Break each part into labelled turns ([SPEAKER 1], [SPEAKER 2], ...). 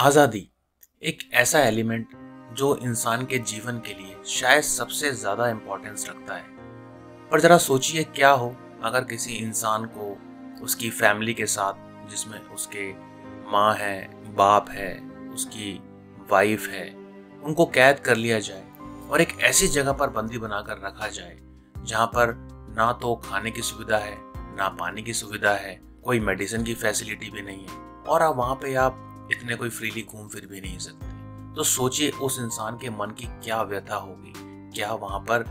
[SPEAKER 1] आज़ादी एक ऐसा एलिमेंट जो इंसान के जीवन के लिए शायद सबसे ज़्यादा इम्पोर्टेंस रखता है। पर ज़रा सोचिए क्या हो अगर किसी इंसान को उसकी फैमिली के साथ, जिसमें उसके माँ है, बाप है, उसकी वाइफ है, उनको कैद कर लिया जाए और एक ऐसी जगह पर बंदी बनाकर रखा जाए जहाँ पर ना तो खाने की सुविधा है, ना पानी की सुविधा है, कोई मेडिसिन की फैसिलिटी भी नहीं है और आप वहाँ पे आप इतने कोई फ्रीली घूम फिर भी नहीं सकते। तो सोचिए उस इंसान के मन की क्या व्यथा होगी। क्या वहाँ पर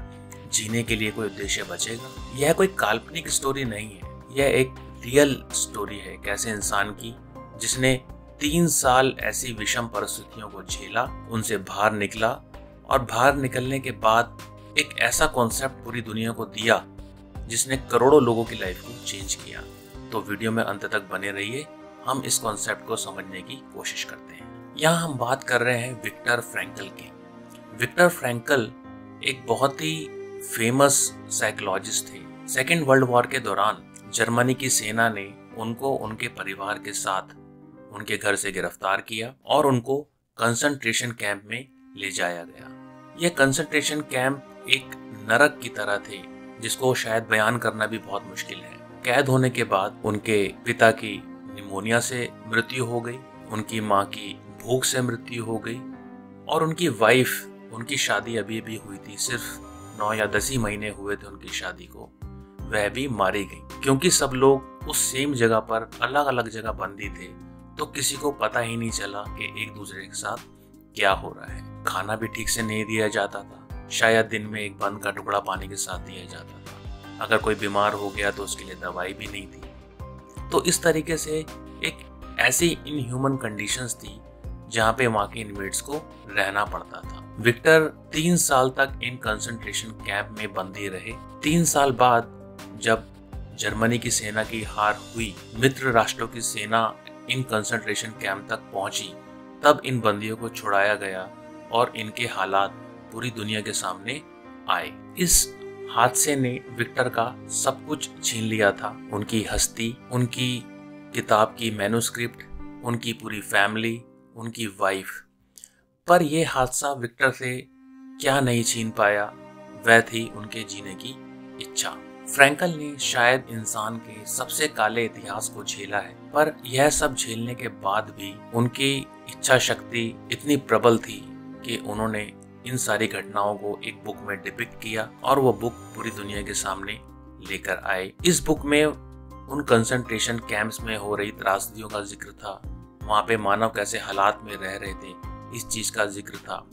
[SPEAKER 1] जीने के लिए कोई उद्देश्य बचेगा? यह कोई काल्पनिक स्टोरी नहीं है, यह एक रियल स्टोरी है एक ऐसे इंसान की जिसने 3 साल ऐसी विषम परिस्थितियों को झेला, उनसे बाहर निकला और बाहर निकलने के बाद एक ऐसा कॉन्सेप्ट पूरी दुनिया को दिया जिसने करोड़ों लोगों की लाइफ को चेंज किया। तो वीडियो में अंत तक बने रहिए, हम इस कॉन्सेप्ट को समझने की कोशिश करते हैं। यहाँ हम बात कर रहे हैं विक्टर फ्रैंकल की। विक्टर फ्रैंकल एक बहुत ही फेमस साइकोलॉजिस्ट थे। सेकेंड वर्ल्ड वॉर के दौरान जर्मनी की सेना ने उनको उनके परिवार के साथ उनके घर से गिरफ्तार किया और उनको कंसंट्रेशन कैंप में ले जाया गया। यह कंसंट्रेशन कैंप एक नरक की तरह थे जिसको शायद बयान करना भी बहुत मुश्किल है। कैद होने के बाद उनके पिता की निमोनिया से मृत्यु हो गई, उनकी माँ की भूख से मृत्यु हो गई और उनकी वाइफ, उनकी शादी अभी अभी हुई थी, सिर्फ 9 या 10 ही महीने हुए थे उनकी शादी को, वह भी मारी गई। क्योंकि सब लोग उस सेम जगह पर अलग अलग जगह बंदी थे तो किसी को पता ही नहीं चला कि एक दूसरे के साथ क्या हो रहा है। खाना भी ठीक से नहीं दिया जाता था, शायद दिन में एक बंद का टुकड़ा पानी के साथ दिया जाता था। अगर कोई बीमार हो गया तो उसके लिए दवाई भी नहीं थी। तो इस तरीके से एक ऐसी इनह्यूमन कंडीशंस थी जहाँ पे वहाँ के इनमेट्स को रहना पड़ता था। विक्टर 3 साल तक इन कंसंट्रेशन कैंप में बंदी रहे। 3 साल बाद जब जर्मनी की सेना की हार हुई, मित्र राष्ट्रों की सेना इन कंसंट्रेशन कैंप तक पहुंची, तब इन बंदियों को छुड़ाया गया और इनके हालात पूरी दुनिया के सामने आए। इस हादसे ने विक्टर का सब कुछ छीन लिया था, उनकी हस्ती, उनकी किताब की मैन्युस्क्रिप्ट, उनकी पूरी फैमिली, उनकी वाइफ। पर यह हादसा विक्टर से क्या नहीं छीन पाया, वह थी उनके जीने की इच्छा। फ्रैंकल ने शायद इंसान के सबसे काले इतिहास को झेला है, पर यह सब झेलने के बाद भी उनकी इच्छा शक्ति इतनी प्रबल थी कि उन्होंने इन सारी घटनाओं को एक बुक में डिपिक्ट किया और वो बुक पूरी दुनिया के सामने लेकर आए। इस बुक में उन कंसंट्रेशन कैंप्स में हो रही त्रासदियों का जिक्र था, वहाँ पे मानव कैसे हालात में रह रहे थे, इस चीज का जिक्र था।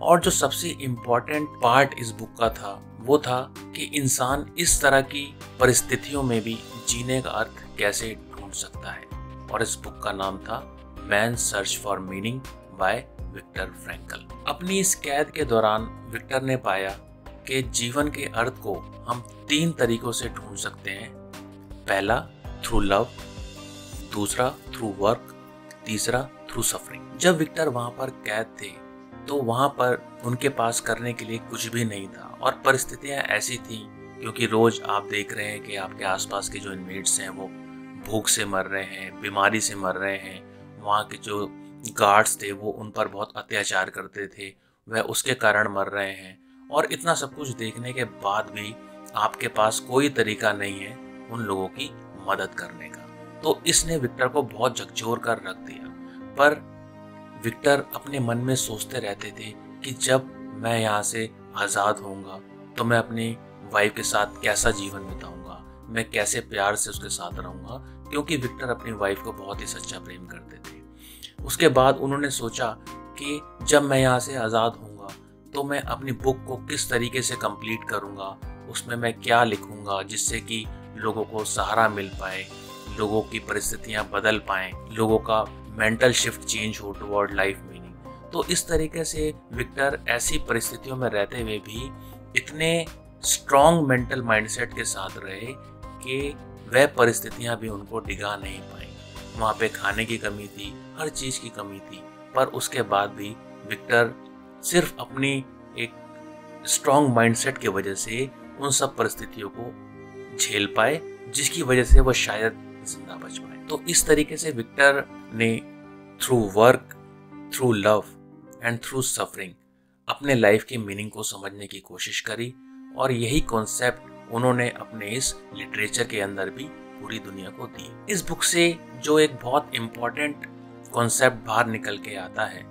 [SPEAKER 1] और जो सबसे इम्पोर्टेंट पार्ट इस बुक का था वो था कि इंसान इस तरह की परिस्थितियों में भी जीने का अर्थ कैसे ढूंढ सकता है। और इस बुक का नाम था man search for meaning by Victor Frankl. अपनी इस कैद के दौरान विक्टर ने पाया कि जीवन के अर्थ को हम 3 तरीकों से ढूंढ सकते हैं। पहला थ्रू लव, दूसरा थ्रू वर्क, तीसरा थ्रू सफरिंग। जब विक्टर वहां पर कैद थे तो वहां पर उनके पास करने के लिए कुछ भी नहीं था और परिस्थितियां ऐसी थी, क्योंकि रोज आप देख रहे हैं कि आपके आसपास के जो इनमेट्स हैं वो भूख से मर रहे हैं, बीमारी से मर रहे हैं। वहाँ के जो गार्ड्स थे वो उन पर बहुत अत्याचार करते थे, वह उसके कारण मर रहे हैं। और इतना सब कुछ देखने के बाद भी आपके पास कोई तरीका नहीं है उन लोगों की मदद करने का। तो इसने विक्टर को बहुत झकझोर कर रख दिया। पर विक्टर अपने मन में सोचते रहते थे कि जब मैं यहाँ से आज़ाद होऊंगा तो मैं अपनी वाइफ के साथ कैसा जीवन बिताऊंगा, मैं कैसे प्यार से उसके साथ रहूंगा, क्योंकि विक्टर अपनी वाइफ को बहुत ही सच्चा प्रेम करते थे। उसके बाद उन्होंने सोचा कि जब मैं यहाँ से आज़ाद होऊंगा तो मैं अपनी बुक को किस तरीके से कंप्लीट करूँगा, उसमें मैं क्या लिखूँगा जिससे कि लोगों को सहारा मिल पाए, लोगों की परिस्थितियाँ बदल पाएँ, लोगों का मेंटल शिफ्ट चेंज हो टुवर्ड लाइफ मीनिंग। तो इस तरीके से विक्टर ऐसी परिस्थितियों में रहते हुए भी इतने स्ट्रॉन्ग मेंटल माइंडसेट के साथ रहे कि वह परिस्थितियां भी उनको डिगा नहीं पाई। वहाँ पे खाने की कमी थी, हर चीज़ की कमी थी, पर उसके बाद भी विक्टर सिर्फ अपनी एक स्ट्रॉन्ग माइंडसेट की वजह से उन सब परिस्थितियों को झेल पाए, जिसकी वजह से वह शायद जिंदा बच पाए। तो इस तरीके से विक्टर ने through work through love and through suffering अपने लाइफ की मीनिंग को समझने की कोशिश करी, और यही कॉन्सेप्ट उन्होंने अपने इस लिटरेचर के अंदर भी पूरी दुनिया को दी। इस बुक से जो एक बहुत इम्पोर्टेंट कॉन्सेप्ट बाहर निकल के आता है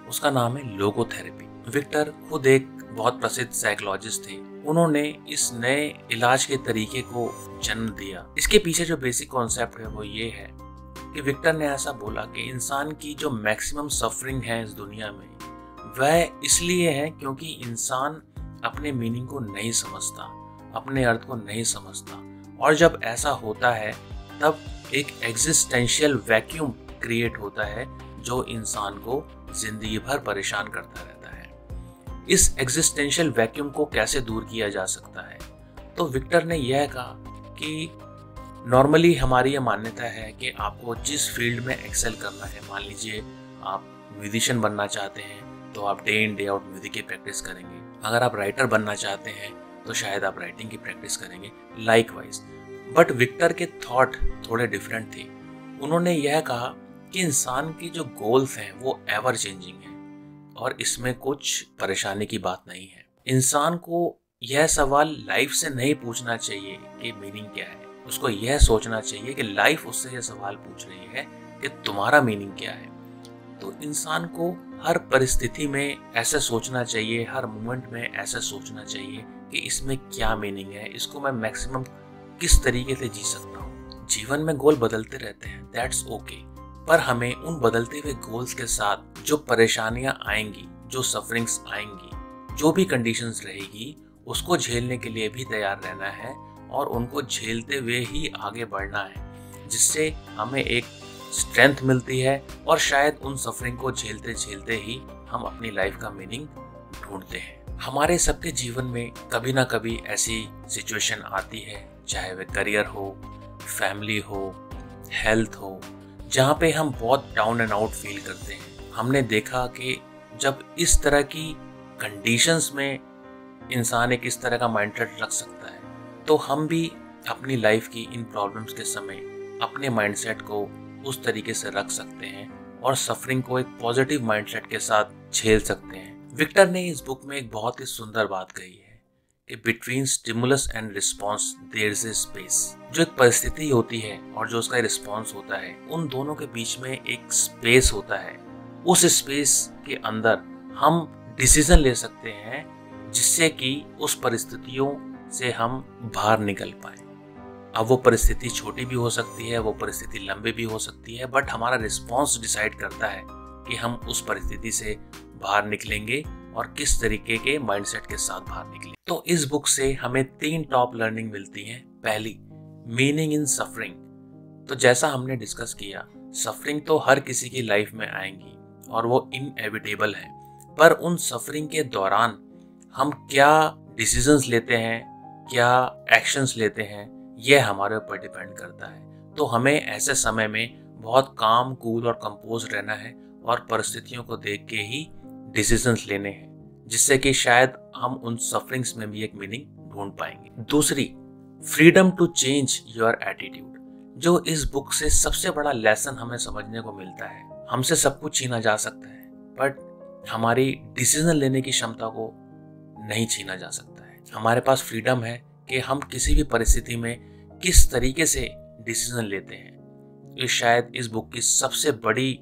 [SPEAKER 1] उसका नाम है लोगोथेरेपी। विक्टर खुद एक बहुत प्रसिद्ध साइकोलॉजिस्ट थे। उन्होंने इस नए इलाज के तरीके को जन्म दिया। इसके पीछे जो बेसिक कॉन्सेप्ट है वो ये है कि विक्टर ने ऐसा बोला कि इंसान की जो मैक्सिमम सफरिंग है इस दुनिया में वह इसलिए है क्योंकि इंसान अपने मीनिंग को नहीं समझता, अपने अर्थ को नहीं समझता, और जब ऐसा होता है तब एक एग्जिस्टेंशियल वैक्यूम क्रिएट होता है जो इंसान को जिंदगी भर परेशान करता रहता है। इस एग्जिस्टेंशियल वैक्यूम को कैसे दूर किया जा सकता है? तो विक्टर ने यह कहा कि नॉर्मली हमारी यह मान्यता है कि आपको जिस फील्ड में एक्सेल करना है, मान लीजिए आप म्यूजिशियन बनना चाहते हैं तो आप day in day out music की प्रैक्टिस करेंगे। अगर आप राइटर बनना चाहते हैं तो शायद आप राइटिंग की प्रैक्टिस करेंगे, लाइकवाइज। बट विक्टर के थॉट थोड़े डिफरेंट थे। उन्होंने यह कहा कि इंसान की जो गोल्स हैं वो एवर चेंजिंग है और इसमें कुछ परेशानी की बात नहीं है। इंसान को यह सवाल लाइफ से नहीं पूछना चाहिए कि मीनिंग क्या है, उसको यह सोचना चाहिए कि लाइफ उससे यह सवाल पूछ रही है कि तुम्हारा मीनिंग क्या है। तो इंसान को हर परिस्थिति में ऐसा सोचना चाहिए, हर मोमेंट में ऐसा सोचना चाहिए कि इसमें क्या मीनिंग है, इसको मैं मैक्सिमम किस तरीके से जी सकता हूँ। जीवन में गोल बदलते रहते हैं, दैट्स ओके, पर हमें उन बदलते हुए गोल्स के साथ जो परेशानियां आएंगी, जो सफरिंग्स आएंगी, जो भी कंडीशंस रहेगी, उसको झेलने के लिए भी तैयार रहना है और उनको झेलते हुए ही आगे बढ़ना है, जिससे हमें एक स्ट्रेंथ मिलती है और शायद उन सफरिंग को झेलते झेलते ही हम अपनी लाइफ का मीनिंग ढूंढते हैं। हमारे सबके जीवन में कभी ना कभी ऐसी सिचुएशन आती है, चाहे वह करियर हो, फैमिली हो, हेल्थ हो, जहाँ पे हम बहुत डाउन एंड आउट फील करते हैं। हमने देखा कि जब इस तरह की कंडीशंस में इंसान एक इस तरह का माइंडसेट रख सकता है, तो हम भी अपनी लाइफ की इन प्रॉब्लम्स के समय अपने माइंडसेट को उस तरीके से रख सकते हैं और सफरिंग को एक पॉजिटिव माइंडसेट के साथ झेल सकते हैं। विक्टर ने इस बुक में एक बहुत ही सुंदर बात कही है कि between stimulus and response there is a space. जो एक परिस्थिति होती है और जो उसका रिस्पॉन्स होता है, उन दोनों के बीच में एक स्पेस होता है। उस स्पेस के अंदर हम डिसीजन ले सकते हैं जिससे कि उस परिस्थितियों से हम बाहर निकल पाए। अब वो परिस्थिति छोटी भी हो सकती है, वो परिस्थिति लंबी भी हो सकती है, बट हमारा रिस्पॉन्स डिसाइड करता है कि हम उस परिस्थिति से बाहर निकलेंगे और किस तरीके के माइंडसेट के साथ बाहर निकलेंगे। तो इस बुक से हमें 3 टॉप लर्निंग मिलती हैं। पहली, मीनिंग इन सफरिंग। तो जैसा हमने डिस्कस किया, सफरिंग तो हर किसी की लाइफ में आएंगी और वो इनएविटेबल है, पर उन सफरिंग के दौरान हम क्या डिसीजंस लेते हैं, क्या एक्शंस लेते हैं, यह हमारे ऊपर डिपेंड करता है। तो हमें ऐसे समय में बहुत काम, कूल और कंपोज रहना है और परिस्थितियों को देख के ही डिसीजंस लेने हैं, जिससे कि शायद हम उन सफरिंग्स में भी एक मीनिंग ढूंढ पाएंगे। दूसरी, freedom to change your attitude. जो इस बुक से सबसे बड़ा लेसन हमें समझने को मिलता है, हमसे सब कुछ छीना जा सकता है बट हमारी डिसीजन लेने की क्षमता को नहीं छीना जा सकता है। हमारे पास फ्रीडम है कि हम किसी भी परिस्थिति में किस तरीके से डिसीजन लेते हैं। ये शायद इस बुक की सबसे बड़ी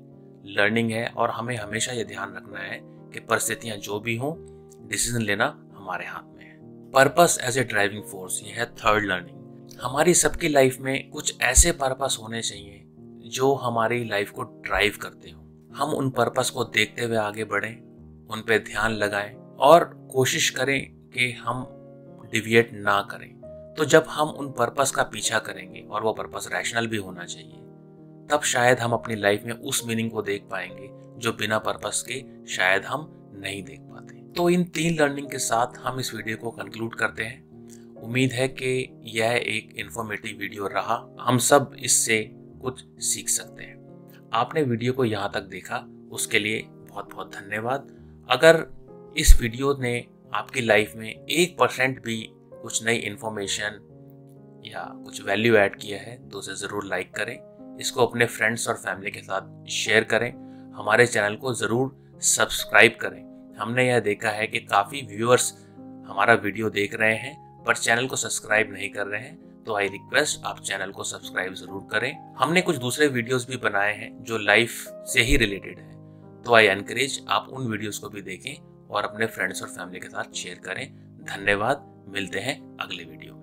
[SPEAKER 1] लर्निंग है और हमें हमेशा ये ध्यान रखना है कि परिस्थितियां जो भी हों, डिसीजन लेना हमारे हाथ में है। Purpose as a driving force, ये है थर्ड लर्निंग। हमारी सबकी लाइफ में कुछ ऐसे पर्पस होने चाहिए जो हमारी लाइफ को ड्राइव करते हो। हम उन पर्पस को देखते हुए आगे बढ़ें, उन पे ध्यान लगाएं और कोशिश करें कि हम डिविएट ना करें। तो जब हम उन पर्पस का पीछा करेंगे और वो पर्पस रैशनल भी होना चाहिए, तब शायद हम अपनी लाइफ में उस मीनिंग को देख पाएंगे जो बिना पर्पस के शायद हम नहीं देख पाते। तो इन 3 लर्निंग के साथ हम इस वीडियो को कंक्लूड करते हैं। उम्मीद है कि यह एक इंफॉर्मेटिव वीडियो रहा, हम सब इससे कुछ सीख सकते हैं। आपने वीडियो को यहाँ तक देखा, उसके लिए बहुत बहुत धन्यवाद। अगर इस वीडियो ने आपकी लाइफ में 1% भी कुछ नई इन्फॉर्मेशन या कुछ वैल्यू ऐड किया है तो उसे ज़रूर लाइक करें, इसको अपने फ्रेंड्स और फैमिली के साथ शेयर करें। हमारे चैनल को ज़रूर सब्सक्राइब करें। हमने यह देखा है कि काफ़ी व्यूअर्स हमारा वीडियो देख रहे हैं पर चैनल को सब्सक्राइब नहीं कर रहे हैं, तो आई रिक्वेस्ट आप चैनल को सब्सक्राइब ज़रूर करें। हमने कुछ दूसरे वीडियोस भी बनाए हैं जो लाइफ से ही रिलेटेड है, तो आई एनकरेज आप उन वीडियोस को भी देखें और अपने फ्रेंड्स और फैमिली के साथ शेयर करें। धन्यवाद, मिलते हैं अगले वीडियो।